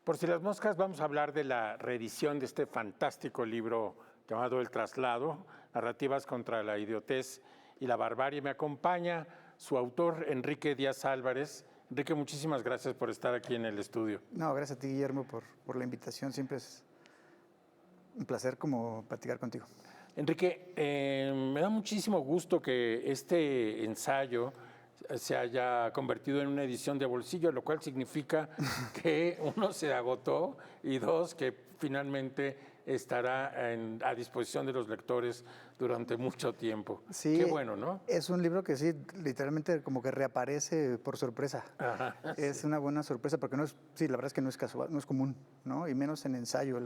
Por si las moscas, vamos a hablar de la reedición de este fantástico libro llamado El Traslado, Narrativas contra la Idiotez y la Barbarie. Me acompaña su autor, Enrique Díaz Álvarez. Enrique, muchísimas gracias por estar aquí en el estudio. No, gracias a ti, Guillermo, por la invitación. Siempre es un placer como platicar contigo. Enrique, me da muchísimo gusto que este ensayo se haya convertido en una edición de bolsillo, lo cual significa que uno se agotó y dos, que finalmente estará a disposición de los lectores durante mucho tiempo. Sí, Qué bueno, ¿no? es un libro que sí, literalmente como que reaparece por sorpresa. Ajá, Es sí. una buena sorpresa porque no es, sí, la verdad es que no es casual, no es común, ¿no? Y menos en ensayo.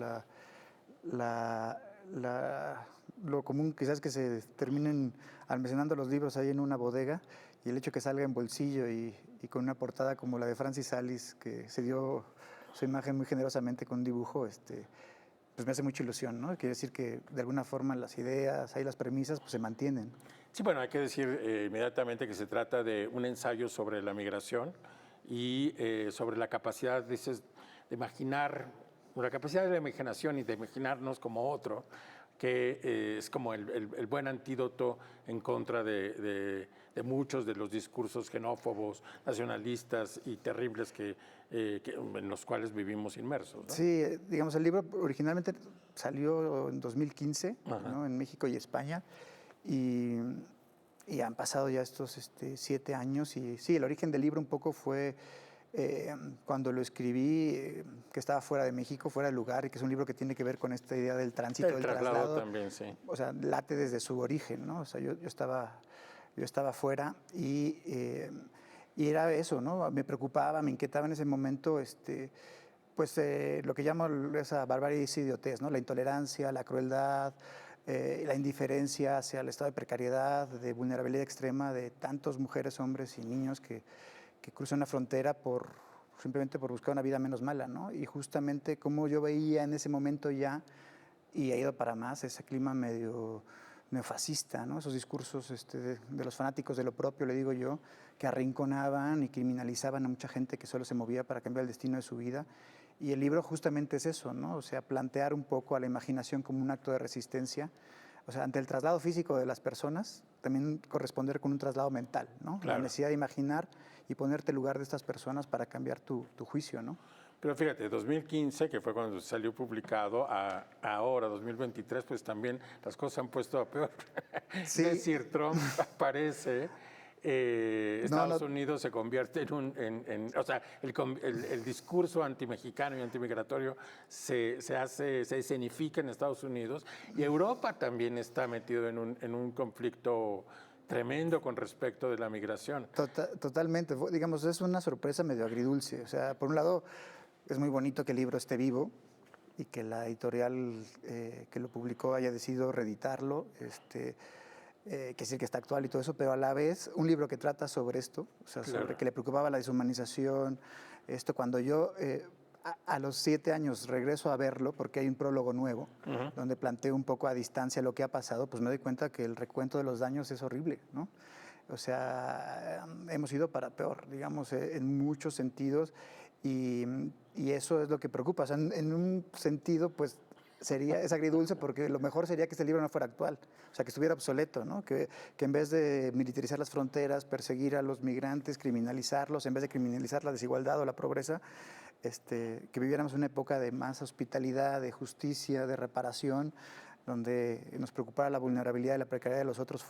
Lo común quizás es que se terminen almacenando los libros ahí en una bodega y el hecho que salga en bolsillo y con una portada como la de Francis Alice, que se dio su imagen muy generosamente con un dibujo, pues me hace mucha ilusión, ¿no? Quiere decir que de alguna forma las ideas, ahí las premisas, pues se mantienen. Sí, bueno, hay que decir inmediatamente que se trata de un ensayo sobre la migración y sobre la capacidad, dices, de imaginar, la capacidad de la imaginación y de imaginarnos como otro, que es como el buen antídoto en contra de muchos de los discursos xenófobos, nacionalistas y terribles en los cuales vivimos inmersos, ¿no? Sí, digamos, el libro originalmente salió en 2015, ¿no? En México y España, y han pasado ya estos 7 años, y sí, el origen del libro un poco fue cuando lo escribí, que estaba fuera de México, fuera del lugar, y que es un libro que tiene que ver con esta idea del tránsito, El del traslado traslado. también, sí. O sea, late desde su origen, ¿no? O sea, yo estaba fuera y era eso, ¿no? Me preocupaba, me inquietaba en ese momento, pues lo que llamo esa barbarie y idiotez, ¿no? La intolerancia, la crueldad, la indiferencia hacia el estado de precariedad, de vulnerabilidad extrema de tantas mujeres, hombres y niños que cruzan una frontera simplemente por buscar una vida menos mala, ¿no? Y justamente como yo veía en ese momento ya, y ha ido para más, ese clima medio neofascista, ¿no? Esos discursos de los fanáticos de lo propio, le digo yo, que arrinconaban y criminalizaban a mucha gente que solo se movía para cambiar el destino de su vida. Y el libro justamente es eso, ¿no? O sea, plantear un poco a la imaginación como un acto de resistencia. O sea, ante el traslado físico de las personas, también corresponder con un traslado mental, ¿no? Claro. La necesidad de imaginar y ponerte en lugar de estas personas para cambiar tu juicio, ¿no? Pero fíjate, 2015, que fue cuando salió publicado, ahora, 2023, pues también las cosas se han puesto a peor. Sí. Es decir, Trump aparece, Estados Unidos se convierte o sea, el discurso antimexicano y antimigratorio se escenifica en Estados Unidos, y Europa también está metido en un conflicto tremendo con respecto de la migración. Totalmente. Digamos, es una sorpresa medio agridulce. O sea, por un lado, es muy bonito que el libro esté vivo y que la editorial que lo publicó haya decidido reeditarlo, que decir que está actual y todo eso, pero a la vez un libro que trata sobre esto, o sea, Claro. sobre que le preocupaba la deshumanización, cuando yo a los 7 años regreso a verlo, porque hay un prólogo nuevo, donde planteo un poco a distancia lo que ha pasado, pues me doy cuenta que el recuento de los daños es horrible, ¿no? O sea, hemos ido para peor, digamos, en muchos sentidos, y eso es lo que preocupa. O sea, en un sentido, pues, es agridulce porque lo mejor sería que este libro no fuera actual, o sea, que estuviera obsoleto, ¿no? Que en vez de militarizar las fronteras, perseguir a los migrantes, criminalizarlos, en vez de criminalizar la desigualdad o la pobreza, que viviéramos una época de más hospitalidad, de justicia, de reparación, donde nos preocupara la vulnerabilidad y la precariedad de los otros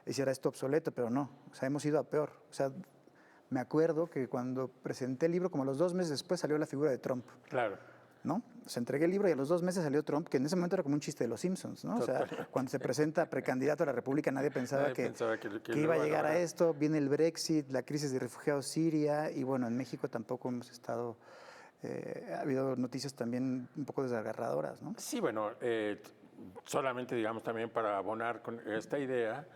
hiciera esto obsoleto, pero no, o sea, hemos ido a peor. O sea, me acuerdo que cuando presenté el libro, como a los 2 meses después salió la figura de Trump. Claro. ¿No? Se entregué el libro y a los 2 meses salió Trump, que en ese momento era como un chiste de los Simpsons, ¿no? Totalmente. O sea, cuando se presenta precandidato a la República, nadie pensaba que iba a llegar a esto. Viene el Brexit, la crisis de refugiados Siria, y bueno, en México tampoco hemos estado... ha habido noticias también un poco desgarradoras, ¿no? Sí, bueno, solamente digamos también para abonar con esta idea,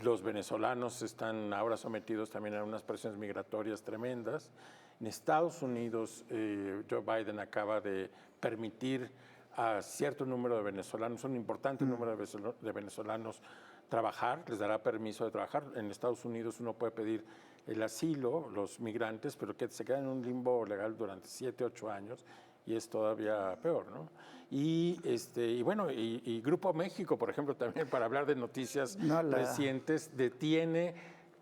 los venezolanos están ahora sometidos también a unas presiones migratorias tremendas. En Estados Unidos, Joe Biden acaba de permitir a cierto número de venezolanos, un importante número de venezolanos, trabajar, les dará permiso de trabajar. En Estados Unidos uno puede pedir el asilo, los migrantes, pero que se quedan en un limbo legal durante 7, 8 años, y es todavía peor, ¿no? Y bueno, y Grupo México, por ejemplo, también para hablar de noticias No, recientes, detiene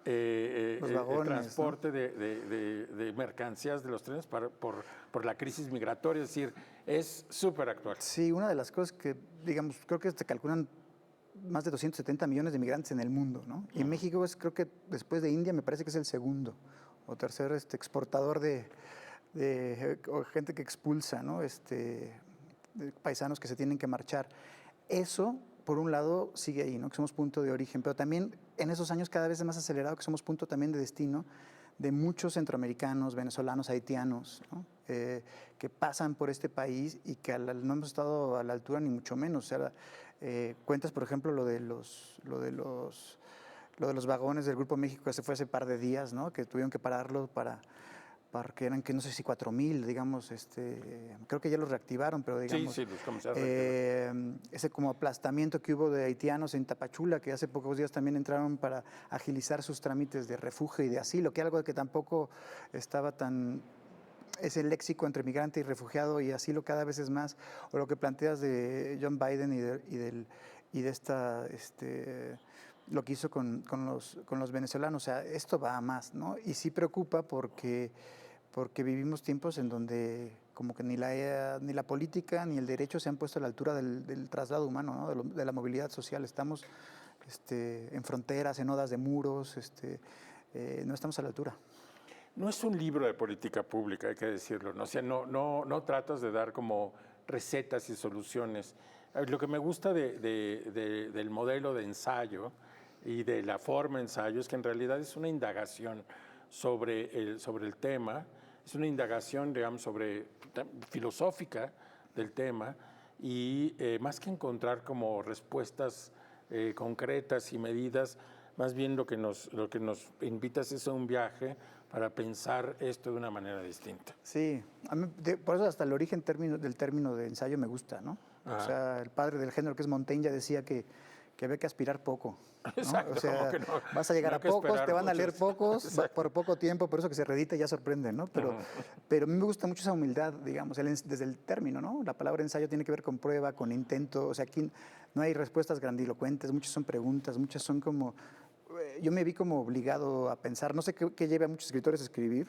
los el vagones, transporte de mercancías de los trenes por la crisis migratoria, es decir, es súper actual. Sí, una de las cosas que, digamos, creo que se calculan más de 270 millones de migrantes en el mundo, ¿no? Y México es, creo que después de India, me parece que es el segundo o tercer exportador o gente que expulsa, ¿no? De paisanos que se tienen que marchar. Eso, por un lado, sigue ahí, ¿no? Que somos punto de origen, pero también en esos años cada vez es más acelerado que somos punto también de destino de muchos centroamericanos, venezolanos, haitianos, ¿no? Que pasan por este país y que no hemos estado a la altura ni mucho menos. O sea, cuentas, por ejemplo, lo de los vagones del Grupo México, que se fue hace par de días, ¿no? Que tuvieron que pararlo que eran, que no sé si 4,000, digamos, creo que ya los reactivaron, pero digamos, Sí, los comenzaron a reactivar. ese como aplastamiento que hubo de haitianos en Tapachula, que hace pocos días también entraron para agilizar sus trámites de refugio y de asilo, que algo que tampoco estaba tan... Ese léxico entre migrante y refugiado y asilo cada vez es más, o lo que planteas de John Biden y de esta... lo que hizo con los venezolanos, o sea, esto va a más, ¿no? Y sí preocupa porque vivimos tiempos en donde como que ni la política ni el derecho se han puesto a la altura del traslado humano, ¿no? De la movilidad social. Estamos en fronteras, en odas de muros, no estamos a la altura. No es un libro de política pública, hay que decirlo, ¿no? O sea, no tratas de dar como recetas y soluciones. Lo que me gusta del modelo de ensayo y de la forma de ensayo es que en realidad es una indagación sobre el tema, es una indagación, digamos, filosófica del tema, y más que encontrar como respuestas concretas y medidas, más bien lo que nos invitas es a un viaje para pensar esto de una manera distinta. Sí, por eso hasta el origen del término de ensayo me gusta, ¿no? Ajá. O sea, el padre del género, que es Montaigne, ya decía que había que aspirar poco, ¿no? Exacto, o sea, que no, vas a llegar no a pocos, te van a leer muchos. pocos, por poco tiempo, por eso que se reedita y ya sorprende, ¿no? Pero a mí me gusta mucho esa humildad, digamos, desde el término, ¿no? La palabra ensayo tiene que ver con prueba, con intento, o sea, aquí no hay respuestas grandilocuentes, muchas son preguntas, muchas son como... Yo me vi como obligado a pensar, no sé qué lleva a muchos escritores a escribir.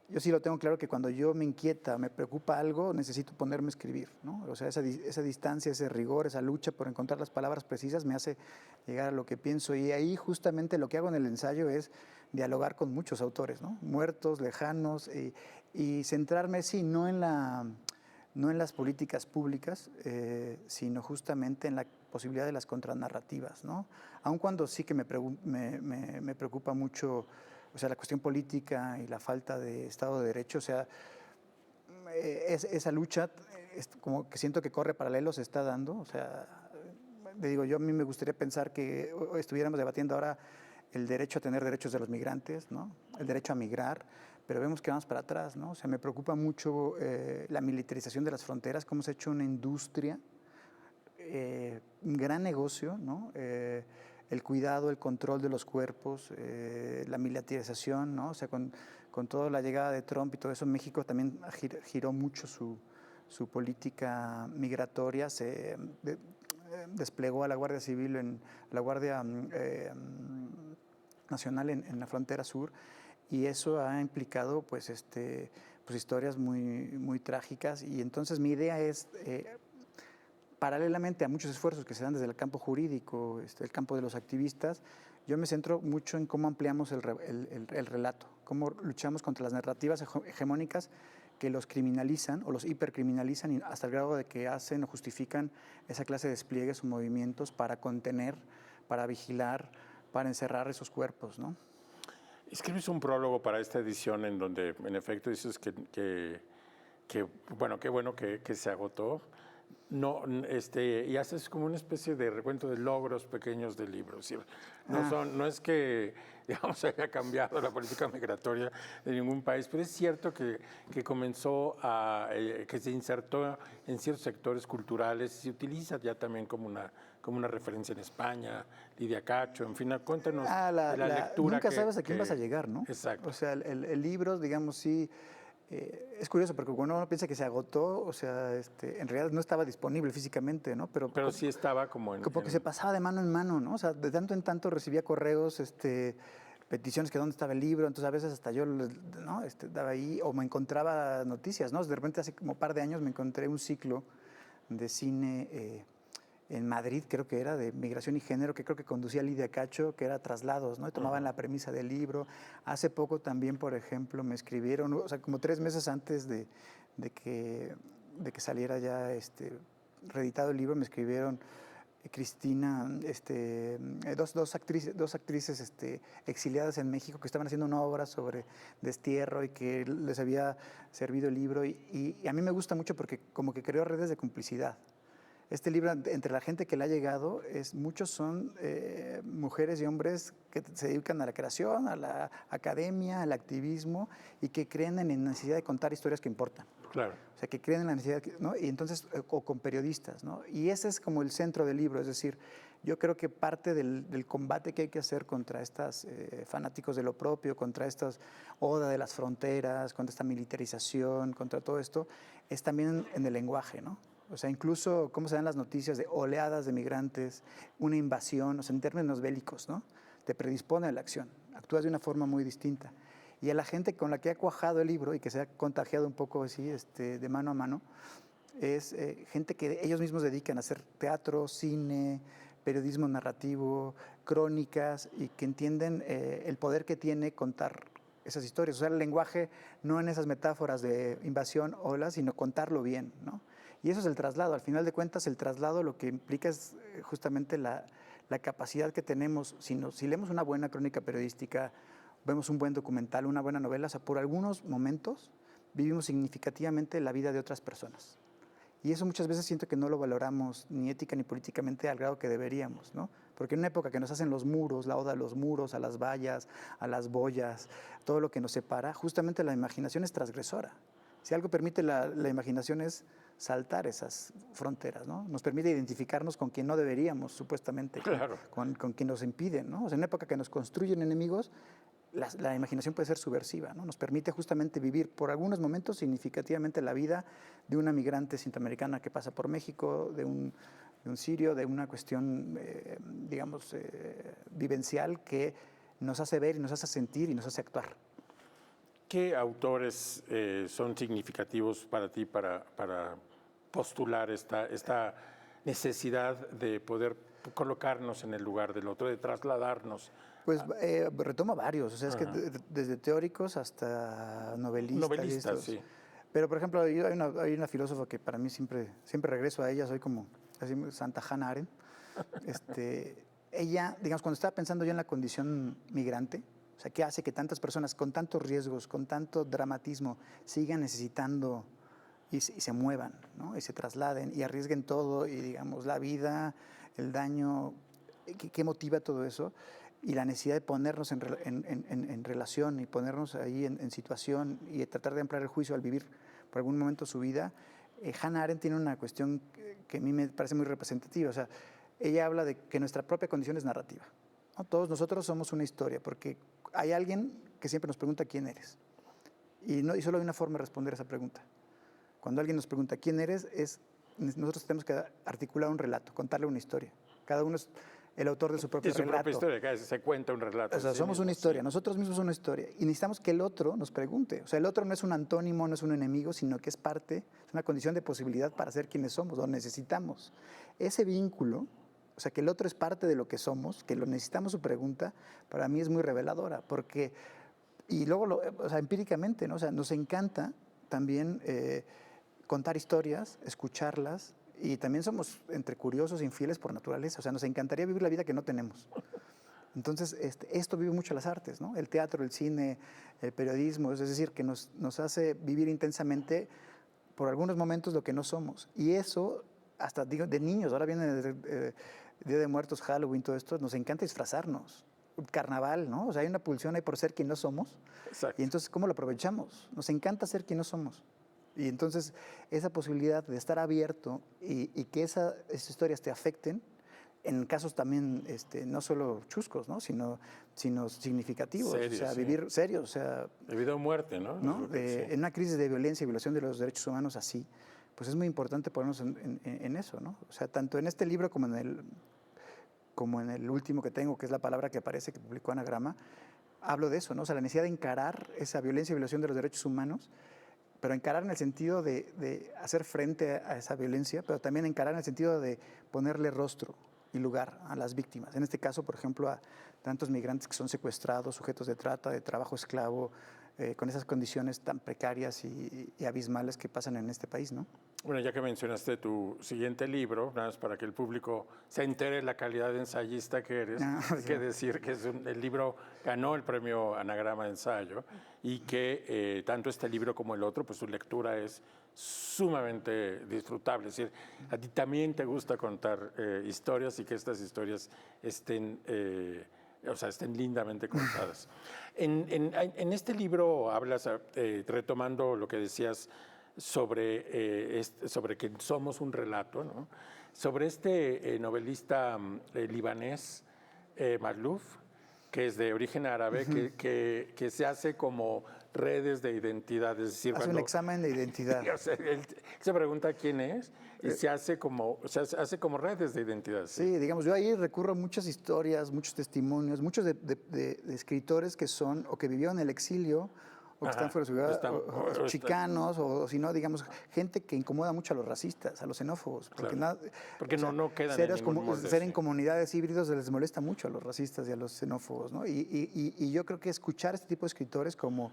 Yo sí lo tengo claro que cuando yo me inquieta, me preocupa algo, necesito ponerme a escribir, ¿no? O sea, esa distancia, ese rigor, esa lucha por encontrar las palabras precisas me hace llegar a lo que pienso. Y ahí justamente lo que hago en el ensayo es dialogar con muchos autores, ¿no? Muertos, lejanos, y centrarme, sí, no en las políticas públicas, sino justamente en la posibilidad de las contranarrativas, ¿no? Aun cuando sí que me preocupa mucho, o sea, la cuestión política y la falta de Estado de Derecho, o sea, esa lucha como que siento que corre paralelo, se está dando, o sea, digo, yo a mí me gustaría pensar que estuviéramos debatiendo ahora el derecho a tener derechos de los migrantes, ¿no? El derecho a migrar, pero vemos que vamos para atrás, ¿no? O sea, me preocupa mucho la militarización de las fronteras, cómo se ha hecho una industria, un gran negocio, ¿no? El cuidado, el control de los cuerpos, la militarización, ¿no? O sea, con toda la llegada de Trump y todo eso, México también giró mucho su política migratoria, desplegó a la Guardia Civil, la Guardia Nacional en la frontera sur, y eso ha implicado pues historias muy, muy trágicas. Y entonces mi idea es, paralelamente a muchos esfuerzos que se dan desde el campo jurídico, el campo de los activistas, yo me centro mucho en cómo ampliamos el relato, cómo luchamos contra las narrativas hegemónicas que los criminalizan o los hipercriminalizan hasta el grado de que hacen o justifican esa clase de despliegues o movimientos para contener, para vigilar, para encerrar esos cuerpos, ¿no? Escribes un prólogo para esta edición en donde, en efecto, dices que bueno, qué bueno que se agotó. No, y haces como una especie de recuento de logros pequeños del libro. ¿Sí? No es que, digamos, haya cambiado la política migratoria de ningún país, pero es cierto que comenzó que se insertó en ciertos sectores culturales y se utiliza ya también como como una referencia en España, Lidia Cacho, en fin, cuéntanos de la lectura. Nunca sabes a quién vas a llegar, ¿no? Exacto. O sea, el libro, digamos, sí, es curioso porque cuando uno piensa que se agotó, o sea, en realidad no estaba disponible físicamente, ¿no? Pero sí estaba como como que se pasaba de mano en mano, ¿no? O sea, de tanto en tanto recibía correos, peticiones que dónde estaba el libro, entonces a veces hasta yo, ¿no? Daba ahí, o me encontraba noticias, ¿no? De repente hace como un par de años me encontré un ciclo de cine en Madrid, creo que era, de migración y género, que creo que conducía Lidia Cacho, que era Traslados, ¿no? Y tomaban la premisa del libro. Hace poco también, por ejemplo, me escribieron, o sea, como 3 meses antes de que saliera ya reeditado el libro, me escribieron Cristina, dos actrices exiliadas en México que estaban haciendo una obra sobre destierro y que les había servido el libro. Y a mí me gusta mucho porque como que creó redes de complicidad. Este libro, entre la gente que le ha llegado, muchos son mujeres y hombres que se dedican a la creación, a la academia, al activismo y que creen en la necesidad de contar historias que importan. Claro. O sea, que creen en la necesidad, ¿no? Y entonces, o con periodistas, ¿no? Y ese es como el centro del libro, es decir, yo creo que parte del combate que hay que hacer contra estos fanáticos de lo propio, contra estas oda de las fronteras, contra esta militarización, contra todo esto, es también en el lenguaje, ¿no? O sea, incluso cómo se dan las noticias de oleadas de migrantes, una invasión, o sea, en términos bélicos, ¿no? Te predispone a la acción, actúas de una forma muy distinta. Y a la gente con la que ha cuajado el libro y que se ha contagiado un poco así, de mano a mano, es gente que ellos mismos dedican a hacer teatro, cine, periodismo narrativo, crónicas, y que entienden el poder que tiene contar esas historias. O sea, el lenguaje no en esas metáforas de invasión, olas, sino contarlo bien, ¿no? Y eso es el traslado. Al final de cuentas, el traslado lo que implica es justamente la capacidad que tenemos. Si leemos una buena crónica periodística, vemos un buen documental, una buena novela, o sea, por algunos momentos vivimos significativamente la vida de otras personas. Y eso muchas veces siento que no lo valoramos ni ética ni políticamente al grado que deberíamos, ¿no? Porque en una época que nos hacen los muros, la oda a los muros, a las vallas, a las boyas, todo lo que nos separa, justamente la imaginación es transgresora. Si algo permite la imaginación es saltar esas fronteras, ¿no? Nos permite identificarnos con quien no deberíamos, supuestamente, Claro. con quien nos impiden, ¿no? O sea, en una época que nos construyen enemigos, la imaginación puede ser subversiva, ¿no? Nos permite justamente vivir por algunos momentos significativamente la vida de una migrante centroamericana que pasa por México, de un sirio, de una cuestión, digamos, vivencial que nos hace ver y nos hace sentir y nos hace actuar. ¿Qué autores son significativos para ti para postular esta necesidad de poder colocarnos en el lugar del otro, de trasladarnos? Pues retomo varios, o sea, es que desde teóricos hasta novelistas. Novelistas, sí. Pero, por ejemplo, hay una filósofa que para mí siempre regreso a ella, soy como así, Santa Hannah Arendt. Ella, digamos, cuando estaba pensando yo en la condición migrante, o sea, ¿qué hace que tantas personas con tantos riesgos, con tanto dramatismo, sigan necesitando y se muevan, ¿no? Y se trasladen y arriesguen todo y, digamos, la vida, el daño? ¿Qué motiva todo eso? Y la necesidad de ponernos en relación y ponernos ahí en situación y tratar de ampliar el juicio al vivir por algún momento su vida. Hannah Arendt tiene una cuestión que a mí me parece muy representativa. O sea, ella habla de que nuestra propia condición es narrativa, ¿no? Todos nosotros somos una historia, porque hay alguien que siempre nos pregunta quién eres. Y solo hay una forma de responder esa pregunta. Cuando alguien nos pregunta quién eres, nosotros tenemos que articular un relato, contarle una historia. Cada uno es el autor de su propio relato. Propia historia, que se cuenta un relato. O sea, somos una historia, nosotros mismos somos una historia. Y necesitamos que el otro nos pregunte. O sea, el otro no es un antónimo, no es un enemigo, sino que es parte, es una condición de posibilidad para ser quienes somos, o necesitamos. Ese vínculo, o sea, que el otro es parte de lo que somos, que lo necesitamos su pregunta, para mí es muy reveladora. Porque, y luego, o sea, empíricamente, ¿no? O sea, nos encanta también contar historias, escucharlas. Y también somos entre curiosos e infieles por naturaleza. O sea, nos encantaría vivir la vida que no tenemos. Entonces, esto vive mucho las artes, ¿no? El teatro, el cine, el periodismo. Es decir, que nos hace vivir intensamente por algunos momentos lo que no somos. Y eso, hasta digo, de niños, ahora viene Día de Muertos, Halloween, todo esto, nos encanta disfrazarnos. Carnaval, ¿no? O sea, hay una pulsión ahí por ser quien no somos. Exacto. Y entonces, ¿cómo lo aprovechamos? Nos encanta ser quien no somos. Y entonces esa posibilidad de estar abierto y que esas historias te afecten en casos también no solo chuscos, ¿no? sino significativos, Serios, o sea, sí. vivir serios, o sea, De vida o muerte, ¿no? ¿no? Es lo que- sí. En una crisis de violencia y violación de los derechos humanos así, pues es muy importante ponernos en eso, ¿no? O sea, tanto en este libro como en el último que tengo, que es La palabra que aparece, que publicó Anagrama, hablo de eso, ¿no? O sea, la necesidad de encarar esa violencia y violación de los derechos humanos, pero encarar en el sentido de hacer frente a esa violencia, pero también encarar en el sentido de ponerle rostro y lugar a las víctimas. En este caso, por ejemplo, a tantos migrantes que son secuestrados, sujetos de trata, de trabajo esclavo, con esas condiciones tan precarias y abismales que pasan en este país, ¿no? Bueno, ya que mencionaste tu siguiente libro, nada más para que el público se entere de la calidad de ensayista que eres, hay que decir que el libro ganó el premio Anagrama de Ensayo y que tanto este libro como el otro, pues su lectura es sumamente disfrutable. Es decir, a ti también te gusta contar historias y que estas historias estén lindamente contadas. En este libro hablas, retomando lo que decías sobre que somos un relato, ¿no? Sobre este novelista libanés, Maalouf, que es de origen árabe, que se hace como redes de identidad, es decir, Hace un examen de identidad. o sea, él se pregunta quién es y se hace como redes de identidad. Sí, digamos, yo ahí recurro a muchas historias, muchos testimonios, muchos de escritores que son o que vivieron en el exilio o que están fuera de su ciudad, o chicanos, o si no, digamos, gente que incomoda mucho a los racistas, a los xenófobos. Porque, Claro. Porque no quedan ser en ningún molde, ser sí. en comunidades híbridos les molesta mucho a los racistas y a los xenófobos, ¿no? Y yo creo que escuchar este tipo de escritores como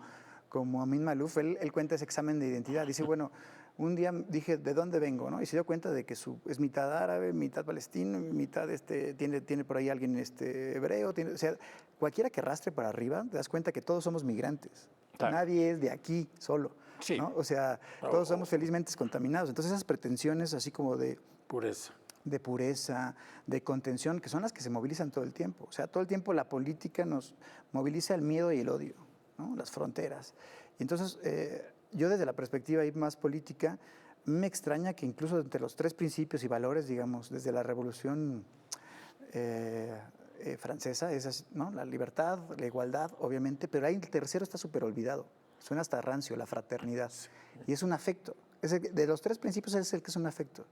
Amin Maalouf, él cuenta ese examen de identidad. Dice, bueno, un día dije, ¿de dónde vengo? ¿No? Y se dio cuenta de que es mitad árabe, mitad palestino, mitad tiene por ahí alguien hebreo. O sea, cualquiera que arrastre para arriba, te das cuenta que todos somos migrantes. Claro. Nadie es de aquí solo. Sí. ¿no? O sea, todos somos felizmente contaminados. Entonces esas pretensiones así como Pureza. de pureza, de contención, que son las que se movilizan todo el tiempo. O sea, todo el tiempo la política nos moviliza el miedo y el odio, ¿no? Las fronteras. Y entonces, yo desde la perspectiva ahí más política, me extraña que incluso entre los tres principios y valores, digamos, desde la Revolución francesa, esas, ¿no? La libertad, la igualdad, obviamente, pero ahí el tercero está súper olvidado. Suena hasta rancio, la fraternidad. Sí. Y es un afecto. De los tres principios es el que es un afecto.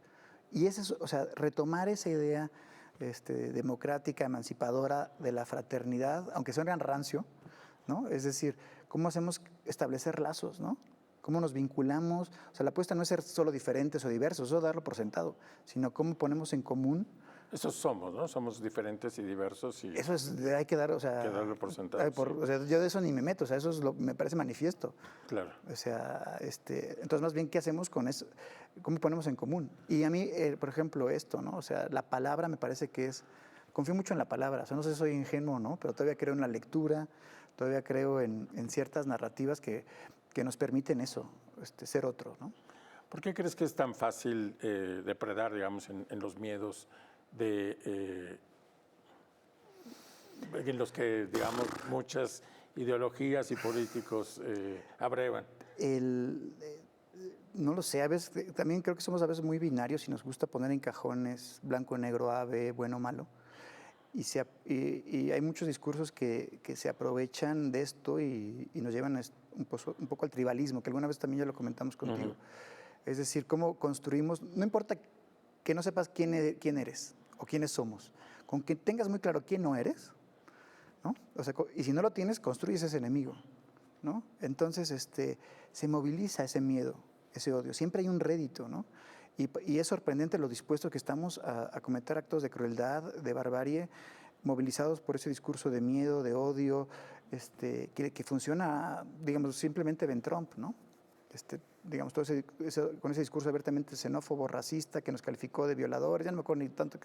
Y o sea, retomar esa idea democrática, emancipadora de la fraternidad, aunque suene rancio, ¿no? Es decir, ¿cómo hacemos establecer lazos, ¿no? ¿Cómo nos vinculamos? O sea, la apuesta no es ser solo diferentes o diversos, eso darlo por sentado, sino cómo ponemos en común. Eso somos, ¿no? Somos diferentes y diversos. Y eso hay que dar, o sea... que darlo por sentado. Sí. O sea, yo de eso ni me meto, o sea, eso me parece manifiesto. Claro. O sea, entonces más bien, ¿qué hacemos con eso? ¿Cómo ponemos en común? Y a mí, por ejemplo, esto, ¿no? O sea, la palabra me parece que es... Confío mucho en la palabra, o sea, no sé si soy ingenuo, ¿no? Pero todavía creo en la lectura, todavía creo en ciertas narrativas que nos permiten eso, ser otro, ¿no? ¿Por qué crees que es tan fácil depredar, digamos, en los miedos en los que, digamos, muchas ideologías y políticos abrevan? No lo sé, a veces también creo que somos a veces muy binarios y nos gusta poner en cajones blanco, negro, A, B, bueno, malo. Y hay muchos discursos que se aprovechan de esto y nos llevan un poco al tribalismo, que alguna vez también ya lo comentamos contigo. Es decir, cómo construimos, no importa que no sepas quién eres o quiénes somos, con que tengas muy claro quién no eres, ¿no? O sea, y si no lo tienes, construyes ese enemigo, ¿no? Entonces se moviliza ese miedo, ese odio. Siempre hay un rédito, ¿no? Y es sorprendente lo dispuestos que estamos a cometer actos de crueldad, de barbarie, movilizados por ese discurso de miedo, de odio, que funciona, digamos, simplemente Ben Trump, ¿no? Digamos, con ese discurso abiertamente xenófobo, racista, que nos calificó de violadores, ya no me acuerdo ni tanto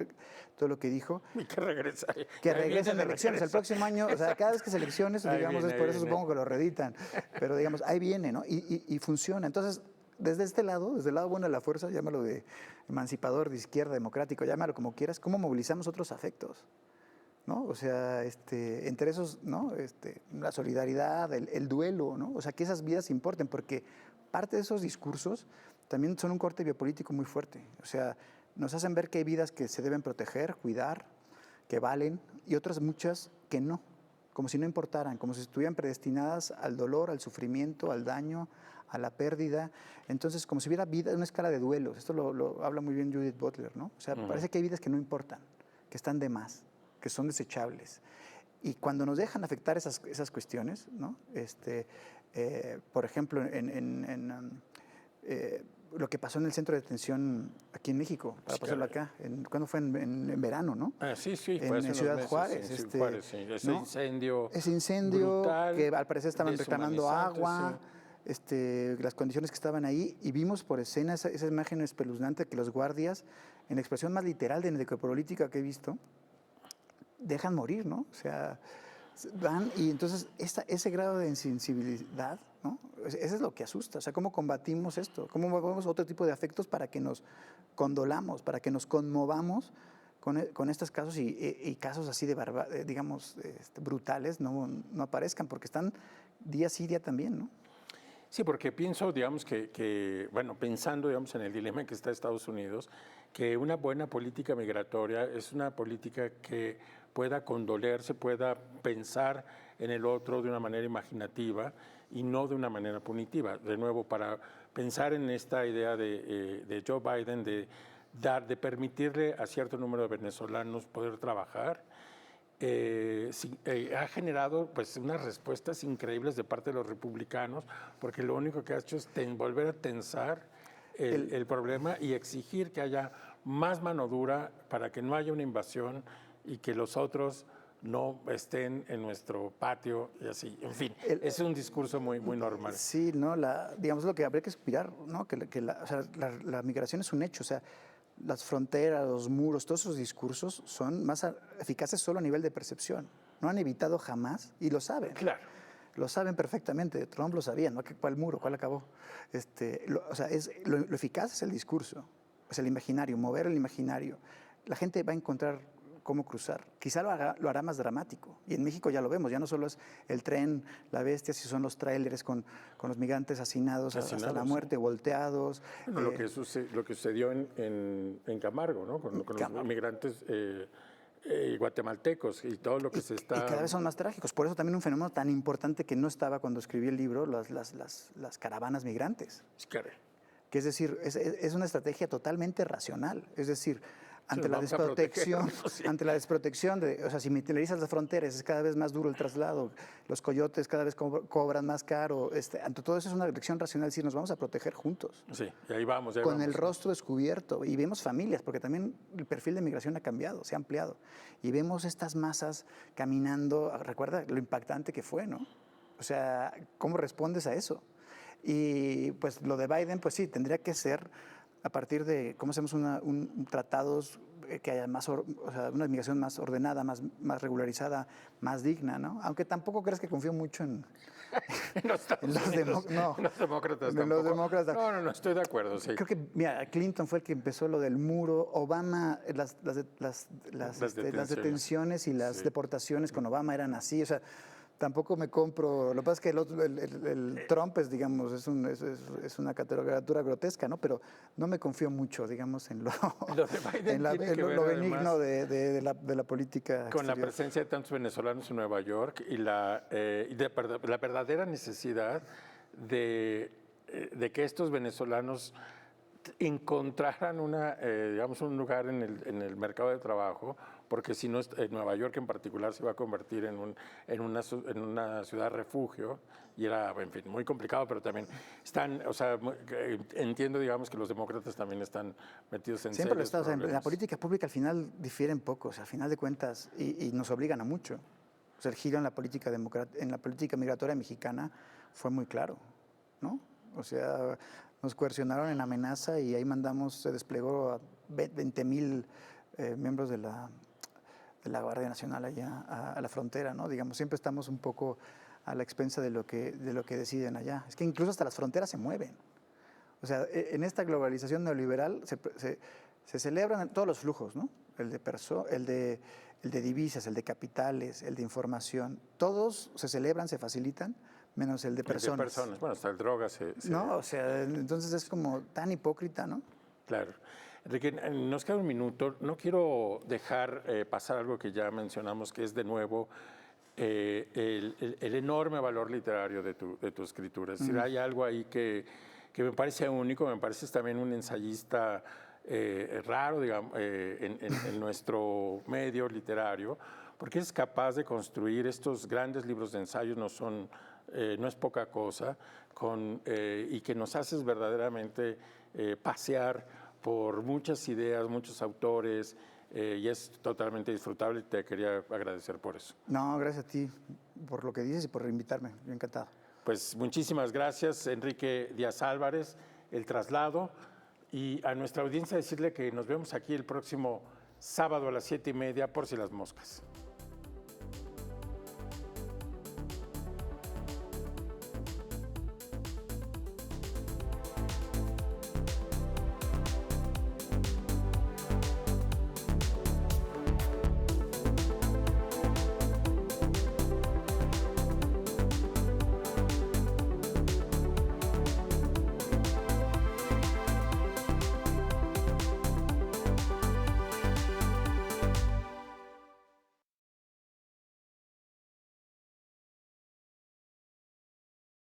todo lo que dijo. Y que regresa. Que regresen elecciones el próximo año, o sea, cada vez que es elecciones, digamos, viene, es por eso supongo que lo reeditan, pero digamos, ahí viene, ¿no? Y funciona. Entonces, desde este lado, desde el lado bueno de la fuerza, llámalo de emancipador, de izquierda, democrático, llámalo como quieras, ¿cómo movilizamos otros afectos? ¿No? O sea, entre esos, ¿no? La solidaridad, el duelo, ¿no? O sea, que esas vidas importen, porque parte de esos discursos también son un corte biopolítico muy fuerte. O sea, nos hacen ver que hay vidas que se deben proteger, cuidar, que valen, y otras muchas que no, como si no importaran, como si estuvieran predestinadas al dolor, al sufrimiento, al daño, a la pérdida. Entonces, como si hubiera vida, una escala de duelos. Esto lo habla muy bien Judith Butler, ¿no? O sea, parece que hay vidas que no importan, que están de más, que son desechables. Y cuando nos dejan afectar esas cuestiones, ¿no? Por ejemplo, lo que pasó en el centro de detención aquí en México, para pasarlo acá, ¿cuándo fue? En verano, ¿no? Sí, fue en hace unos Ciudad meses, Juárez. en Ciudad Juárez, sí. ¿no? Ese incendio brutal, que al parecer estaban reclamando deshumanizante, agua, las condiciones que estaban ahí, y vimos por escena esa imagen espeluznante que los guardias, en la expresión más literal de necropolítica que he visto, dejan morir, ¿no? O sea, van y entonces ese grado de insensibilidad, ¿no? Eso es lo que asusta. O sea, ¿cómo combatimos esto? ¿Cómo movemos otro tipo de afectos para que nos condolamos, para que nos conmovamos con estos casos y casos así digamos, brutales no aparezcan? Porque están día sí, día también, ¿no? Sí, porque pienso, digamos, bueno, pensando, digamos, en el dilema en que está Estados Unidos, que una buena política migratoria es una política que pueda condolerse, pueda pensar en el otro de una manera imaginativa y no de una manera punitiva. De nuevo, para pensar en esta idea de Joe Biden de permitirle a cierto número de venezolanos poder trabajar, ha generado pues unas respuestas increíbles de parte de los republicanos, porque lo único que ha hecho es volver a tensar el problema y exigir que haya más mano dura para que no haya una invasión y que los otros no estén en nuestro patio y así. En fin, es un discurso muy normal. Sí, ¿no? Digamos lo que habría que aspirar, ¿no? O sea, la migración es un hecho, o sea, las fronteras, los muros, todos esos discursos son más eficaces solo a nivel de percepción. No han evitado jamás, y lo saben. Claro. Lo saben perfectamente. Trump lo sabía, ¿no? ¿Cuál muro? ¿Cuál acabó? O sea, lo eficaz es el discurso, es el imaginario, mover el imaginario. La gente va a encontrar cómo cruzar. Quizá lo hará más dramático. Y en México ya lo vemos, ya no solo es el tren, la bestia, si son los tráileres con los migrantes hacinados hasta la muerte, volteados. Bueno, lo que sucedió en Camargo, ¿no? Con los migrantes guatemaltecos y todo lo que se está... Y cada vez son más trágicos. Por eso también un fenómeno tan importante que no estaba cuando escribí el libro, las caravanas migrantes. Claro. Que es decir, es una estrategia totalmente racional. Es decir, ante la desprotección, o sea, si militarizas las fronteras, es cada vez más duro el traslado, los coyotes cada vez cobran más caro, ante todo eso es una elección racional, es decir, nos vamos a proteger juntos. Sí, y ahí vamos. Con el rostro descubierto, y vemos familias, porque también el perfil de migración ha cambiado, se ha ampliado, y vemos estas masas caminando, recuerda lo impactante que fue, ¿no? O sea, ¿cómo respondes a eso? Y pues lo de Biden, pues sí, tendría que ser a partir de cómo hacemos tratados que haya una migración más ordenada, más regularizada, más digna, ¿no? Aunque tampoco crees que confío mucho en los demócratas. No, estoy de acuerdo, sí. Creo que, mira, Clinton fue el que empezó lo del muro, Obama, las detenciones y las deportaciones con Obama eran así, o sea, tampoco me compro. Lo que pasa es que el Trump es, digamos, es una caricatura grotesca, ¿no? Pero no me confío mucho, digamos, en lo benigno de la política con exterior. La presencia de tantos venezolanos en Nueva York y la verdadera necesidad de que estos venezolanos encontraran digamos, un lugar en el mercado de trabajo, porque si no, Nueva York en particular se va a convertir en una ciudad refugio, y era, en fin, muy complicado, pero también entiendo, digamos, que los demócratas también están metidos en Siempre lo serios está, problemas. La política pública al final difieren poco, o sea, al final de cuentas, y nos obligan a mucho. O sea, el giro en la política migratoria mexicana fue muy claro, ¿no? O sea, nos coercionaron en amenaza y ahí se desplegó a 20,000 miembros de la Guardia Nacional allá a la frontera, ¿no? Digamos, siempre estamos un poco a la expensa de lo que deciden allá. Es que incluso hasta las fronteras se mueven. O sea, en esta globalización neoliberal se celebran todos los flujos, ¿no? El de divisas, el de capitales, el de información. Todos se celebran, se facilitan, menos el de personas. Bueno, hasta el droga No, o sea, entonces es como tan hipócrita, ¿no? Claro. Enrique, nos queda un minuto. No quiero dejar pasar algo que ya mencionamos, que es de nuevo el enorme valor literario de tu escritura. Es decir, hay algo ahí que me parece único, me parece también un ensayista raro, digamos, en nuestro medio literario, porque es capaz de construir estos grandes libros de ensayos, no es poca cosa, y que nos haces verdaderamente pasear por muchas ideas, muchos autores, y es totalmente disfrutable y te quería agradecer por eso. No, gracias a ti por lo que dices y por invitarme. Yo encantado. Pues muchísimas gracias, Enrique Díaz Álvarez, El Traslado, y a nuestra audiencia decirle que nos vemos aquí el próximo sábado a las 7:30 por Si las Moscas.